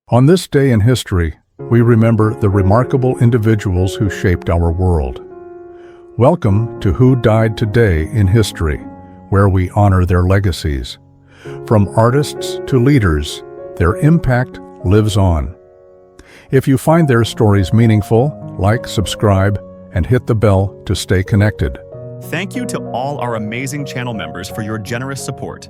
On this day in history, we remember the remarkable individuals who shaped our world. Welcome to Who Died Today in History, where we honor their legacies. From artists to leaders, their impact lives on. If you find their stories meaningful, like, subscribe, and hit the bell to stay connected. Thank you to all our amazing channel members for your generous support.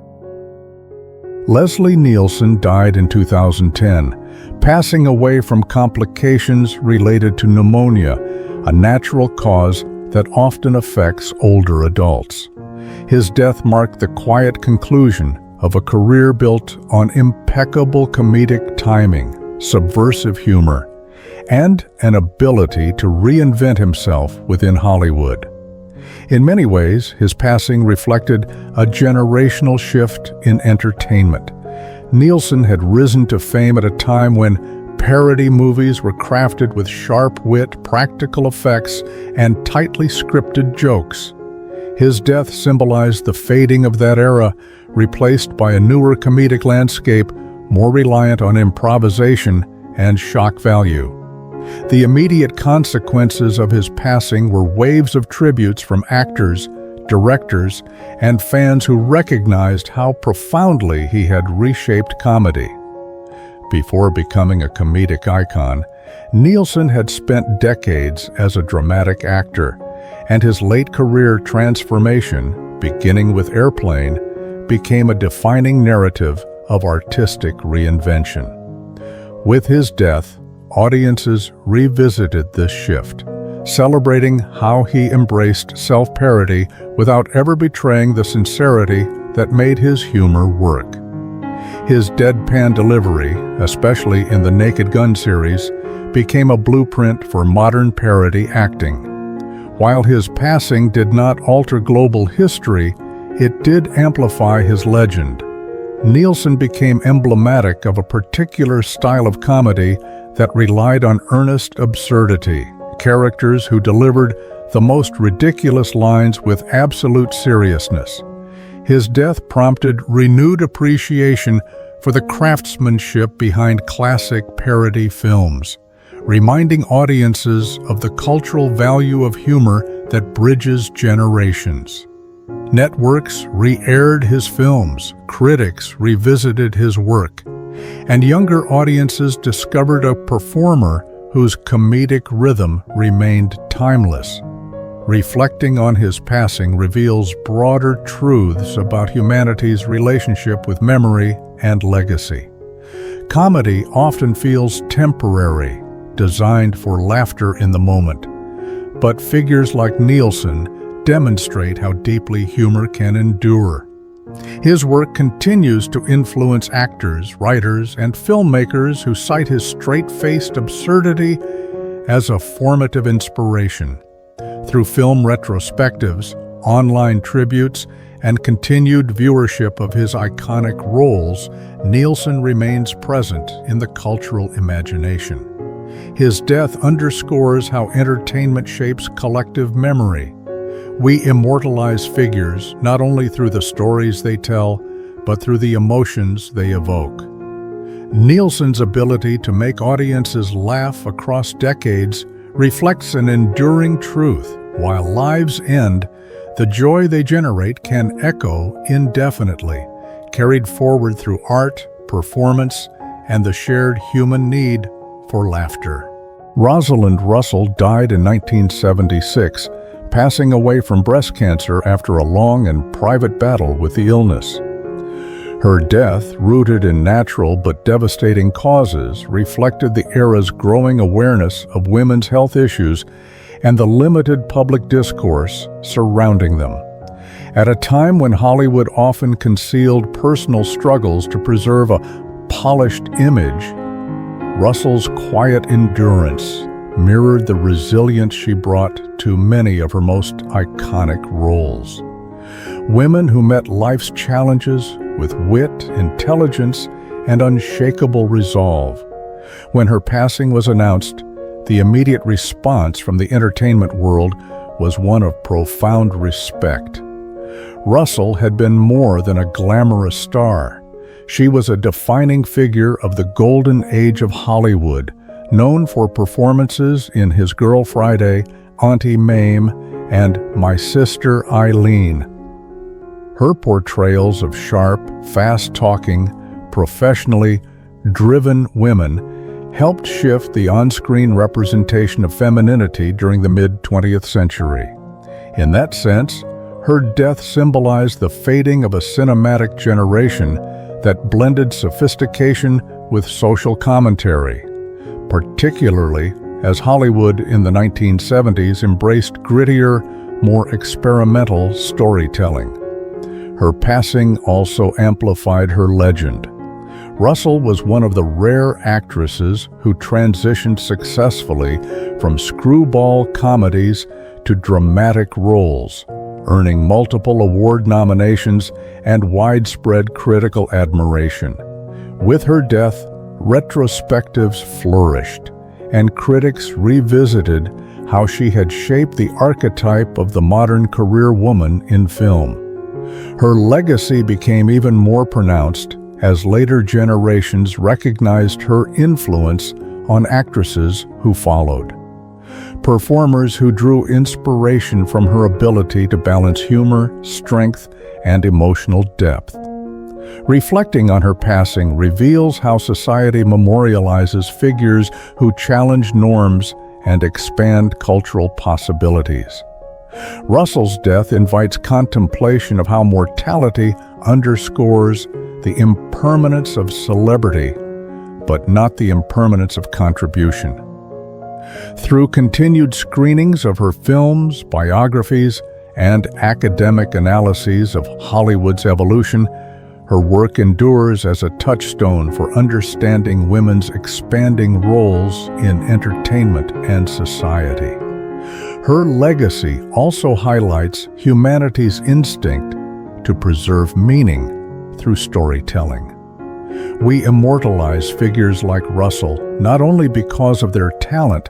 Leslie Nielsen died in 2010, passing away from complications related to pneumonia, a natural cause that often affects older adults. His death marked the quiet conclusion of a career built on impeccable comedic timing, subversive humor, and an ability to reinvent himself within Hollywood. In many ways, his passing reflected a generational shift in entertainment. Nielsen had risen to fame at a time when parody movies were crafted with sharp wit, practical effects, and tightly scripted jokes. His death symbolized the fading of that era, replaced by a newer comedic landscape more reliant on improvisation and shock value. The immediate consequences of his passing were waves of tributes from actors, directors, and fans who recognized how profoundly he had reshaped comedy. Before becoming a comedic icon, Nielsen had spent decades as a dramatic actor, and his late career transformation, beginning with Airplane, became a defining narrative of artistic reinvention. With his death, audiences revisited this shift, celebrating how he embraced self-parody without ever betraying the sincerity that made his humor work. His deadpan delivery, especially in the Naked Gun series, became a blueprint for modern parody acting. While his passing did not alter global history, it did amplify his legend. Nielsen became emblematic of a particular style of comedy that relied on earnest absurdity, characters who delivered the most ridiculous lines with absolute seriousness. His death prompted renewed appreciation for the craftsmanship behind classic parody films, reminding audiences of the cultural value of humor that bridges generations. Networks re-aired his films, critics revisited his work, and younger audiences discovered a performer whose comedic rhythm remained timeless. Reflecting on his passing reveals broader truths about humanity's relationship with memory and legacy. Comedy often feels temporary, designed for laughter in the moment, but figures like Nielsen demonstrate how deeply humor can endure. His work continues to influence actors, writers, and filmmakers who cite his straight-faced absurdity as a formative inspiration. Through film retrospectives, online tributes, and continued viewership of his iconic roles, Nielsen remains present in the cultural imagination. His death underscores how entertainment shapes collective memory. We immortalize figures not only through the stories they tell, but through the emotions they evoke. Nielsen's ability to make audiences laugh across decades reflects an enduring truth. While lives end, the joy they generate can echo indefinitely, carried forward through art, performance, and the shared human need for laughter. Rosalind Russell died in 1976, passing away from breast cancer after a long and private battle with the illness. Her death, rooted in natural but devastating causes, reflected the era's growing awareness of women's health issues and the limited public discourse surrounding them. At a time when Hollywood often concealed personal struggles to preserve a polished image, Russell's quiet endurance mirrored the resilience she brought to many of her most iconic roles. Women who met life's challenges with wit, intelligence, and unshakable resolve. When her passing was announced, the immediate response from the entertainment world was one of profound respect. Russell had been more than a glamorous star. She was a defining figure of the golden age of Hollywood, known for performances in His Girl Friday, Auntie Mame, and My Sister Eileen. Her portrayals of sharp, fast-talking, professionally driven women helped shift the on-screen representation of femininity during the mid-20th century. In that sense, her death symbolized the fading of a cinematic generation that blended sophistication with social commentary, particularly as Hollywood in the 1970s embraced grittier, more experimental storytelling. Her passing also amplified her legend. Russell was one of the rare actresses who transitioned successfully from screwball comedies to dramatic roles, earning multiple award nominations and widespread critical admiration. With her death, retrospectives flourished, and critics revisited how she had shaped the archetype of the modern career woman in film. Her legacy became even more pronounced as later generations recognized her influence on actresses who followed. Performers who drew inspiration from her ability to balance humor, strength, and emotional depth. Reflecting on her passing reveals how society memorializes figures who challenge norms and expand cultural possibilities. Russell's death invites contemplation of how mortality underscores the impermanence of celebrity, but not the impermanence of contribution. Through continued screenings of her films, biographies, and academic analyses of Hollywood's evolution, her work endures as a touchstone for understanding women's expanding roles in entertainment and society. Her legacy also highlights humanity's instinct to preserve meaning through storytelling. We immortalize figures like Russell not only because of their talent,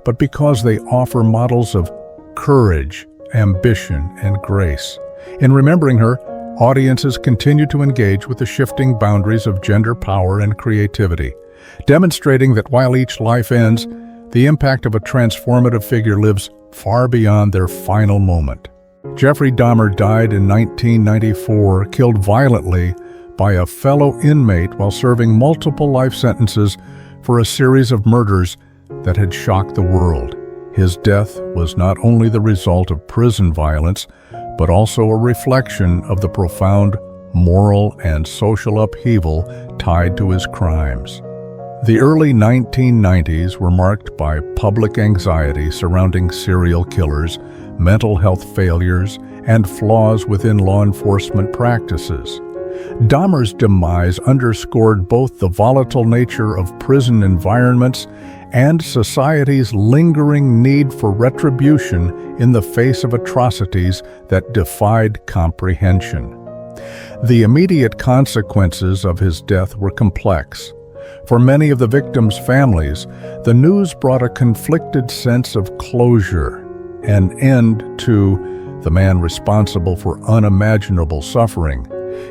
but because they offer models of courage, ambition, and grace. In remembering her, audiences continue to engage with the shifting boundaries of gender power and creativity, demonstrating that while each life ends, the impact of a transformative figure lives far beyond their final moment. Jeffrey Dahmer died in 1994, killed violently by a fellow inmate while serving multiple life sentences for a series of murders that had shocked the world. His death was not only the result of prison violence, but also a reflection of the profound moral and social upheaval tied to his crimes. The early 1990s were marked by public anxiety surrounding serial killers, mental health failures, and flaws within law enforcement practices. Dahmer's demise underscored both the volatile nature of prison environments and society's lingering need for retribution in the face of atrocities that defied comprehension. The immediate consequences of his death were complex. For many of the victims' families, the news brought a conflicted sense of closure, an end to the man responsible for unimaginable suffering,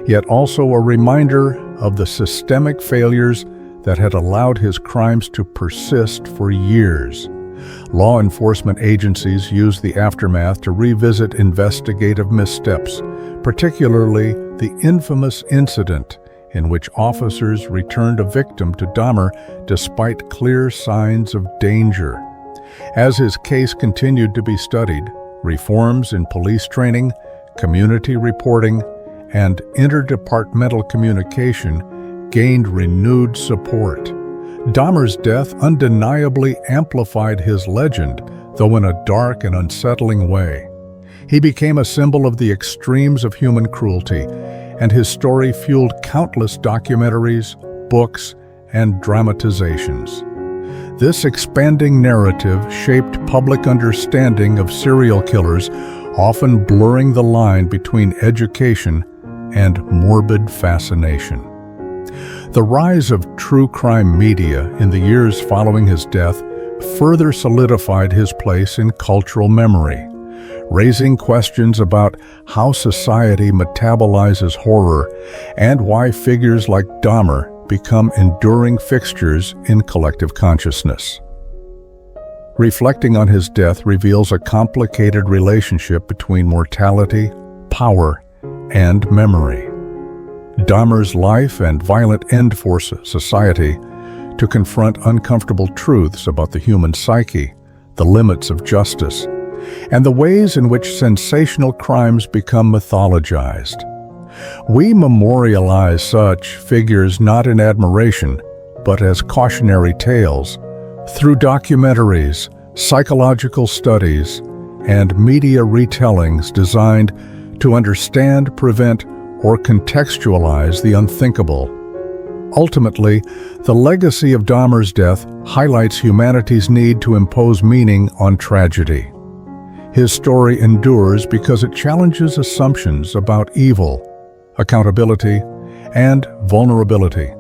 yet also a reminder of the systemic failures that had allowed his crimes to persist for years. Law enforcement agencies used the aftermath to revisit investigative missteps, particularly the infamous incident in which officers returned a victim to Dahmer despite clear signs of danger. As his case continued to be studied, reforms in police training, community reporting, and interdepartmental communication gained renewed support. Dahmer's death undeniably amplified his legend, though in a dark and unsettling way. He became a symbol of the extremes of human cruelty, and his story fueled countless documentaries, books, and dramatizations. This expanding narrative shaped public understanding of serial killers, often blurring the line between education and morbid fascination. The rise of true crime media in the years following his death further solidified his place in cultural memory. raising questions about how society metabolizes horror and why figures like Dahmer become enduring fixtures in collective consciousness. Reflecting on his death reveals a complicated relationship between mortality, power, and memory. Dahmer's life and violent end forced society to confront uncomfortable truths about the human psyche, the limits of justice, and the ways in which sensational crimes become mythologized. We memorialize such figures not in admiration, but as cautionary tales, through documentaries, psychological studies, and media retellings designed to understand, prevent, or contextualize the unthinkable. Ultimately, the legacy of Dahmer's death highlights humanity's need to impose meaning on tragedy. His story endures because it challenges assumptions about evil, accountability, and vulnerability.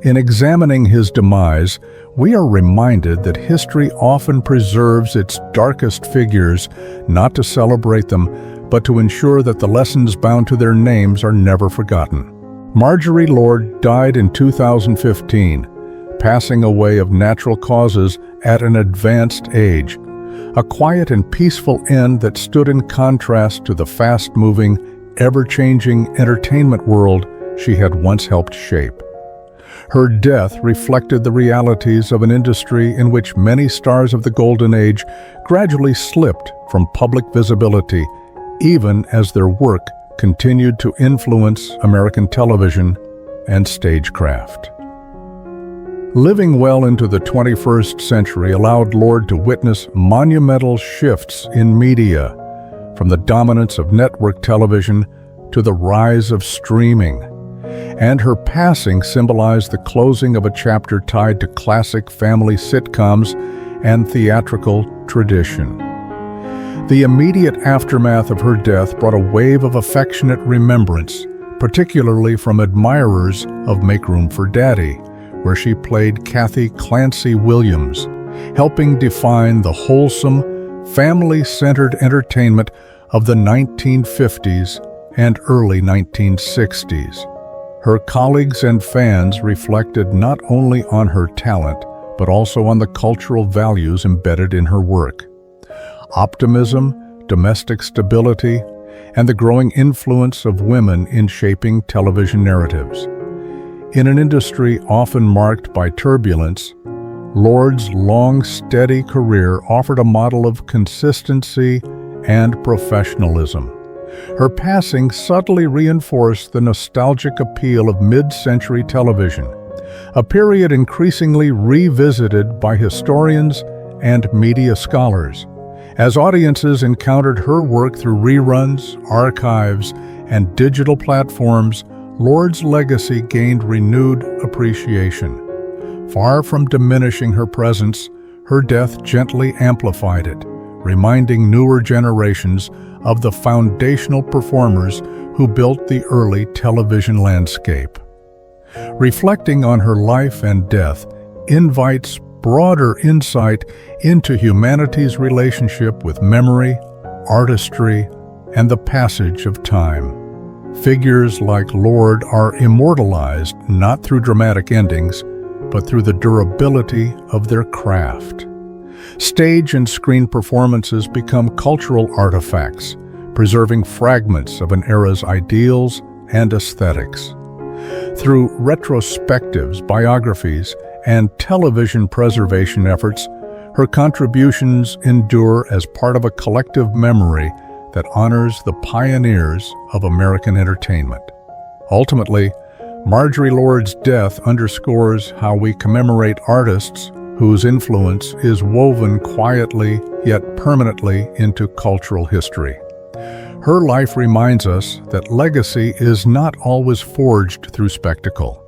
In examining his demise, we are reminded that history often preserves its darkest figures not to celebrate them, but to ensure that the lessons bound to their names are never forgotten. Marjorie Lord died in 2015, passing away of natural causes at an advanced age, a quiet and peaceful end that stood in contrast to the fast-moving, ever-changing entertainment world she had once helped shape. Her death reflected the realities of an industry in which many stars of the Golden Age gradually slipped from public visibility, even as their work continued to influence American television and stagecraft. Living well into the 21st century allowed Lord to witness monumental shifts in media, from the dominance of network television to the rise of streaming. And her passing symbolized the closing of a chapter tied to classic family sitcoms and theatrical tradition. The immediate aftermath of her death brought a wave of affectionate remembrance, particularly from admirers of Make Room for Daddy, where she played Kathy Clancy Williams, helping define the wholesome, family-centered entertainment of the 1950s and early 1960s. Her colleagues and fans reflected not only on her talent, but also on the cultural values embedded in her work. Optimism, domestic stability, and the growing influence of women in shaping television narratives. In an industry often marked by turbulence, Lord's long, steady career offered a model of consistency and professionalism. Her passing subtly reinforced the nostalgic appeal of mid-century television, a period increasingly revisited by historians and media scholars. As audiences encountered her work through reruns, archives, and digital platforms, Lord's legacy gained renewed appreciation. Far from diminishing her presence, her death gently amplified it, reminding newer generations of the foundational performers who built the early television landscape. Reflecting on her life and death invites broader insight into humanity's relationship with memory, artistry, and the passage of time. Figures like Lord are immortalized not through dramatic endings, but through the durability of their craft. Stage and screen performances become cultural artifacts, preserving fragments of an era's ideals and aesthetics. Through retrospectives, biographies, and television preservation efforts, her contributions endure as part of a collective memory that honors the pioneers of American entertainment. Ultimately, Marjorie Lord's death underscores how we commemorate artists whose influence is woven quietly yet permanently into cultural history. Her life reminds us that legacy is not always forged through spectacle.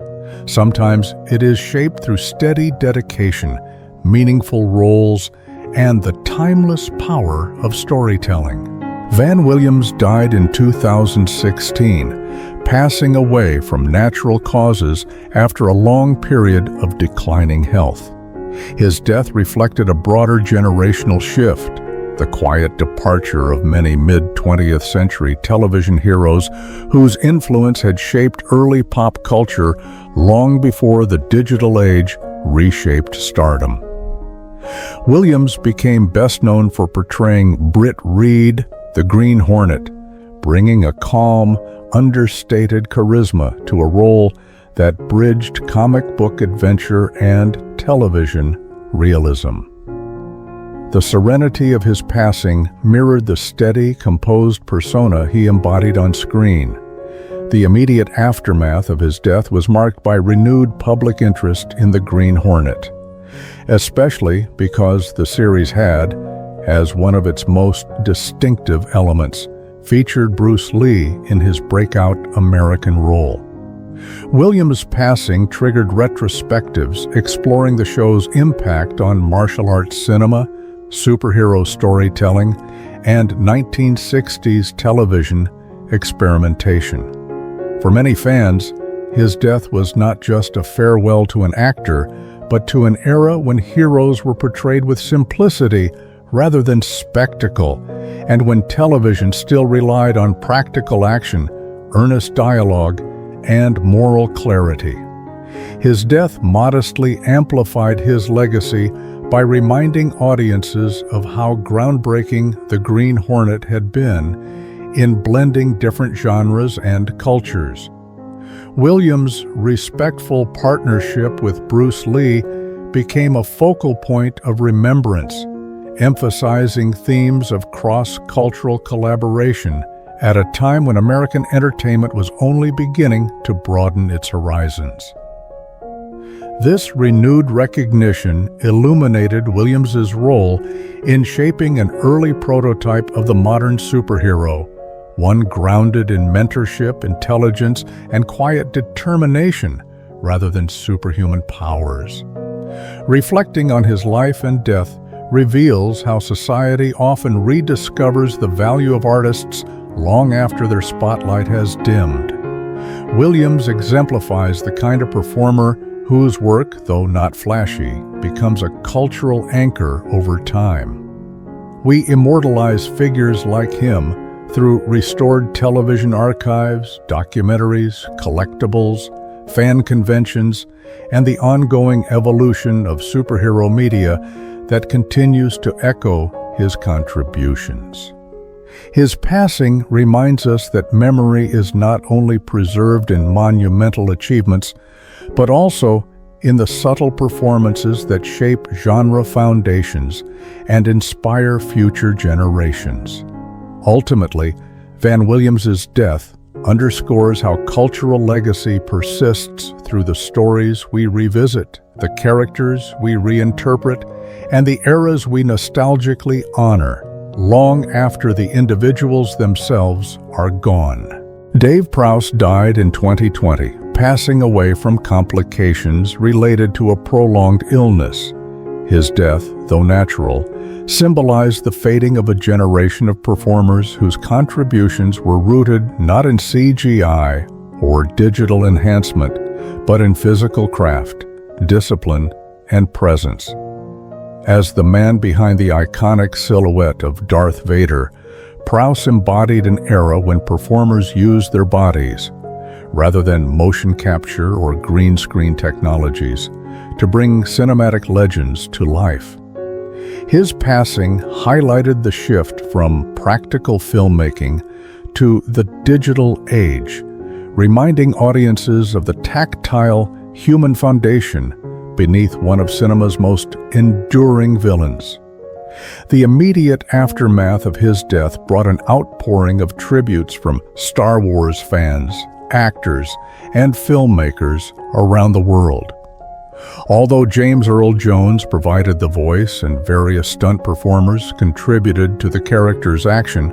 Sometimes it is shaped through steady dedication, meaningful roles, and the timeless power of storytelling. Van Williams died in 2016, passing away from natural causes after a long period of declining health. His death reflected a broader generational shift, the quiet departure of many mid-20th century television heroes whose influence had shaped early pop culture long before the digital age reshaped stardom. Williams became best known for portraying Britt Reed, the Green Hornet, bringing a calm, understated charisma to a role that bridged comic book adventure and television realism. The serenity of his passing mirrored the steady, composed persona he embodied on screen. The immediate aftermath of his death was marked by renewed public interest in the Green Hornet, especially because the series had, as one of its most distinctive elements, featured Bruce Lee in his breakout American role. Williams' passing triggered retrospectives exploring the show's impact on martial arts cinema, superhero storytelling, and 1960s television experimentation. For many fans, his death was not just a farewell to an actor, but to an era when heroes were portrayed with simplicity rather than spectacle, and when television still relied on practical action, earnest dialogue, and moral clarity. His death modestly amplified his legacy by reminding audiences of how groundbreaking the Green Hornet had been in blending different genres and cultures. Williams' respectful partnership with Bruce Lee became a focal point of remembrance, emphasizing themes of cross-cultural collaboration at a time when American entertainment was only beginning to broaden its horizons. This renewed recognition illuminated Williams's role in shaping an early prototype of the modern superhero, one grounded in mentorship, intelligence, and quiet determination rather than superhuman powers. Reflecting on his life and death reveals how society often rediscovers the value of artists long after their spotlight has dimmed. Williams exemplifies the kind of performer whose work, though not flashy, becomes a cultural anchor over time. We immortalize figures like him through restored television archives, documentaries, collectibles, fan conventions, and the ongoing evolution of superhero media that continues to echo his contributions. His passing reminds us that memory is not only preserved in monumental achievements, but also in the subtle performances that shape genre foundations and inspire future generations. Ultimately, Van Williams's death underscores how cultural legacy persists through the stories we revisit, the characters we reinterpret, and the eras we nostalgically honor, long after the individuals themselves are gone. Dave Prowse died in 2020, passing away from complications related to a prolonged illness. His death, though natural, symbolized the fading of a generation of performers whose contributions were rooted not in CGI or digital enhancement, but in physical craft, discipline, and presence. As the man behind the iconic silhouette of Darth Vader, Prowse embodied an era when performers used their bodies, rather than motion capture or green screen technologies, to bring cinematic legends to life. His passing highlighted the shift from practical filmmaking to the digital age, reminding audiences of the tactile human foundation beneath one of cinema's most enduring villains. The immediate aftermath of his death brought an outpouring of tributes from Star Wars fans, actors, and filmmakers around the world. Although James Earl Jones provided the voice and various stunt performers contributed to the character's action,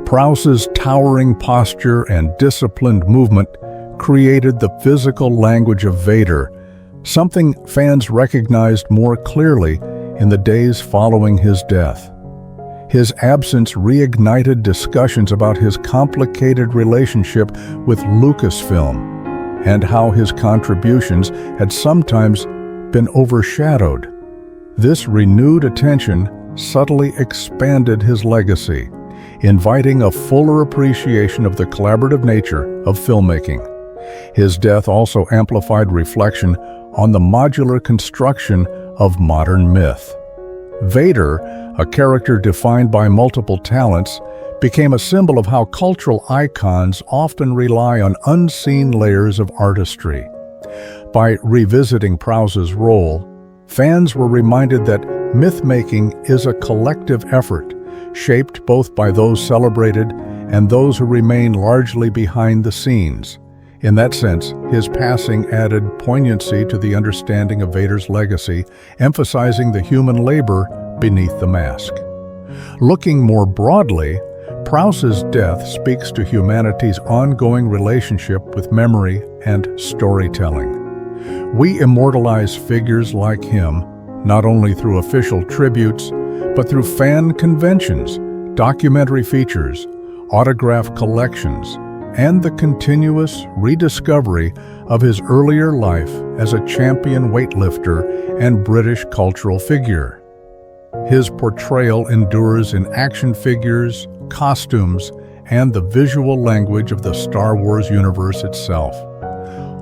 Prowse's towering posture and disciplined movement created the physical language of Vader, something fans recognized more clearly in the days following his death. His absence reignited discussions about his complicated relationship with Lucasfilm and how his contributions had sometimes been overshadowed. This renewed attention subtly expanded his legacy, inviting a fuller appreciation of the collaborative nature of filmmaking. His death also amplified reflection on the modular construction of modern myth. Vader, a character defined by multiple talents, became a symbol of how cultural icons often rely on unseen layers of artistry. By revisiting Prowse's role, fans were reminded that myth-making is a collective effort, shaped both by those celebrated and those who remain largely behind the scenes. In that sense, his passing added poignancy to the understanding of Vader's legacy, emphasizing the human labor beneath the mask. Looking more broadly, Prowse's death speaks to humanity's ongoing relationship with memory and storytelling. We immortalize figures like him, not only through official tributes, but through fan conventions, documentary features, autograph collections, and the continuous rediscovery of his earlier life as a champion weightlifter and British cultural figure. His portrayal endures in action figures, costumes, and the visual language of the Star Wars universe itself.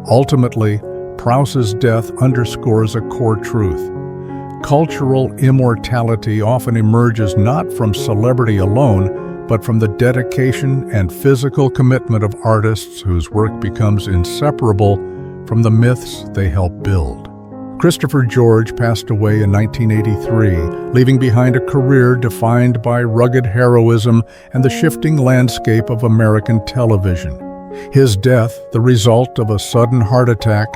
Ultimately, Prowse's death underscores a core truth. Cultural immortality often emerges not from celebrity alone, but from the dedication and physical commitment of artists whose work becomes inseparable from the myths they help build. Christopher George passed away in 1983, leaving behind a career defined by rugged heroism and the shifting landscape of American television. His death, the result of a sudden heart attack,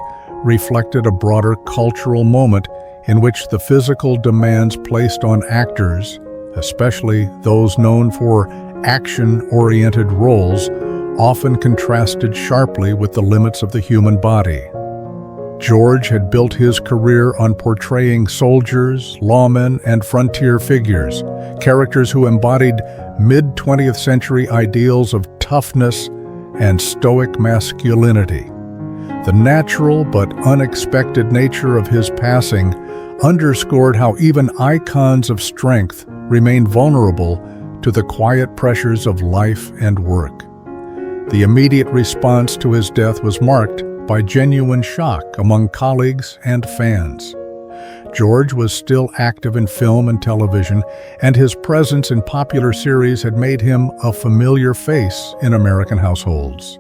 reflected a broader cultural moment in which the physical demands placed on actors, especially those known for action-oriented roles, often contrasted sharply with the limits of the human body. George had built his career on portraying soldiers, lawmen, and frontier figures, characters who embodied mid-20th century ideals of toughness and stoic masculinity. The natural but unexpected nature of his passing underscored how even icons of strength remain vulnerable to the quiet pressures of life and work. The immediate response to his death was marked by genuine shock among colleagues and fans. George was still active in film and television, and his presence in popular series had made him a familiar face in American households.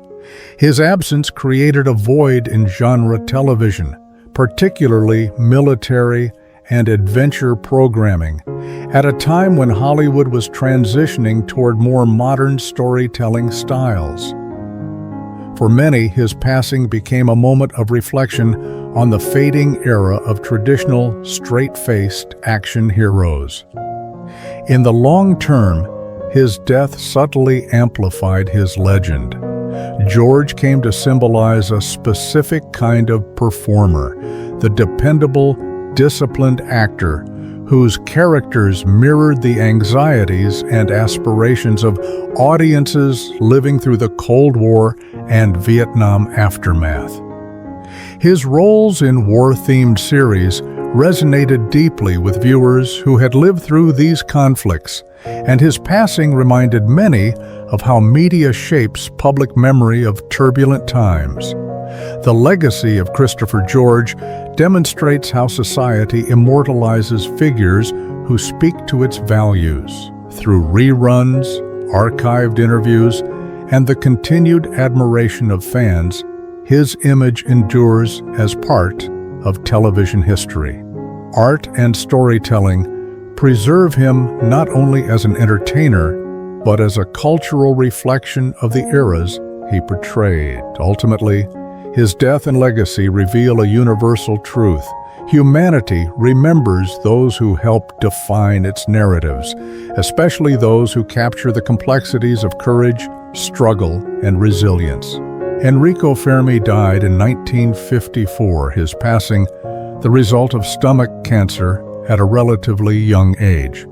His absence created a void in genre television, particularly military and adventure programming, at a time when Hollywood was transitioning toward more modern storytelling styles. For many, his passing became a moment of reflection on the fading era of traditional, straight-faced action heroes. In the long term, his death subtly amplified his legend. George came to symbolize a specific kind of performer, the dependable, disciplined actor whose characters mirrored the anxieties and aspirations of audiences living through the Cold War and Vietnam aftermath. His roles in war-themed series resonated deeply with viewers who had lived through these conflicts, and his passing reminded many of how media shapes public memory of turbulent times. The legacy of Christopher George demonstrates how society immortalizes figures who speak to its values. Through reruns, archived interviews, and the continued admiration of fans, his image endures as part of television history. Art and storytelling preserve him not only as an entertainer, but as a cultural reflection of the eras he portrayed. Ultimately, his death and legacy reveal a universal truth. Humanity remembers those who help define its narratives, especially those who capture the complexities of courage, struggle, and resilience. Enrico Fermi died in 1954, his passing the result of stomach cancer at a relatively young age.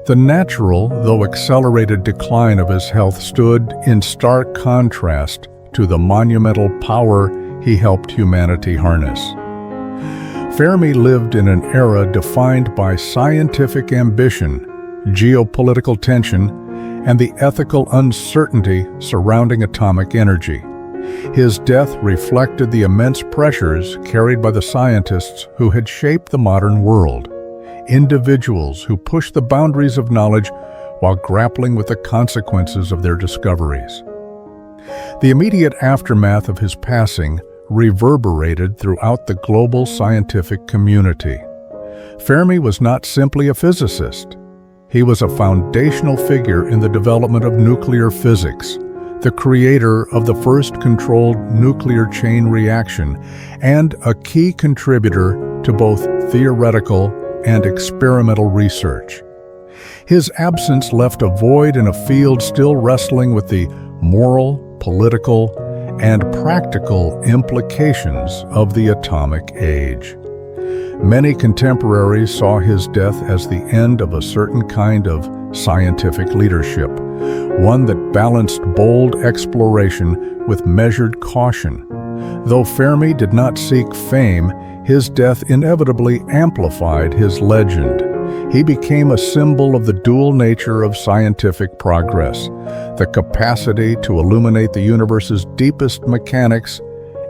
The natural, though accelerated decline of his health stood in stark contrast to the monumental power he helped humanity harness. Fermi lived in an era defined by scientific ambition, geopolitical tension, and the ethical uncertainty surrounding atomic energy. His death reflected the immense pressures carried by the scientists who had shaped the modern world, individuals who pushed the boundaries of knowledge while grappling with the consequences of their discoveries. The immediate aftermath of his passing reverberated throughout the global scientific community. Fermi was not simply a physicist. He was a foundational figure in the development of nuclear physics, the creator of the first controlled nuclear chain reaction, and a key contributor to both theoretical and experimental research. His absence left a void in a field still wrestling with the moral, political, and practical implications of the atomic age. Many contemporaries saw his death as the end of a certain kind of scientific leadership, one that balanced bold exploration with measured caution. Though Fermi did not seek fame, his death inevitably amplified his legend. He became a symbol of the dual nature of scientific progress, the capacity to illuminate the universe's deepest mechanics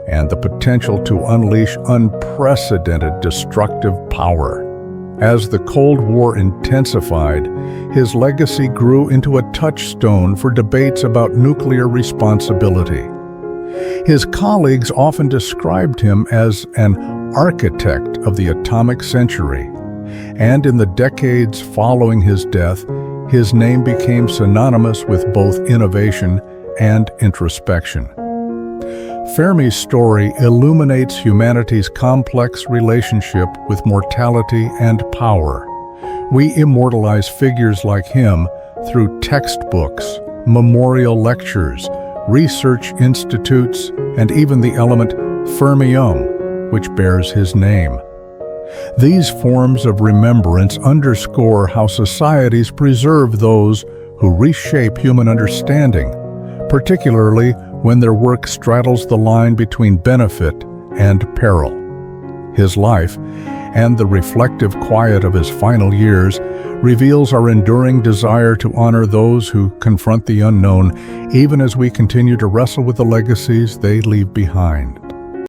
and the potential to unleash unprecedented destructive power. As the Cold War intensified, his legacy grew into a touchstone for debates about nuclear responsibility. His colleagues often described him as an architect of the atomic century, and in the decades following his death, his name became synonymous with both innovation and introspection. Fermi's story illuminates humanity's complex relationship with mortality and power. We immortalize figures like him through textbooks, memorial lectures, research institutes, and even the element fermium, which bears his name. These forms of remembrance underscore how societies preserve those who reshape human understanding, particularly when their work straddles the line between benefit and peril. His life, and the reflective quiet of his final years, reveals our enduring desire to honor those who confront the unknown, even as we continue to wrestle with the legacies they leave behind.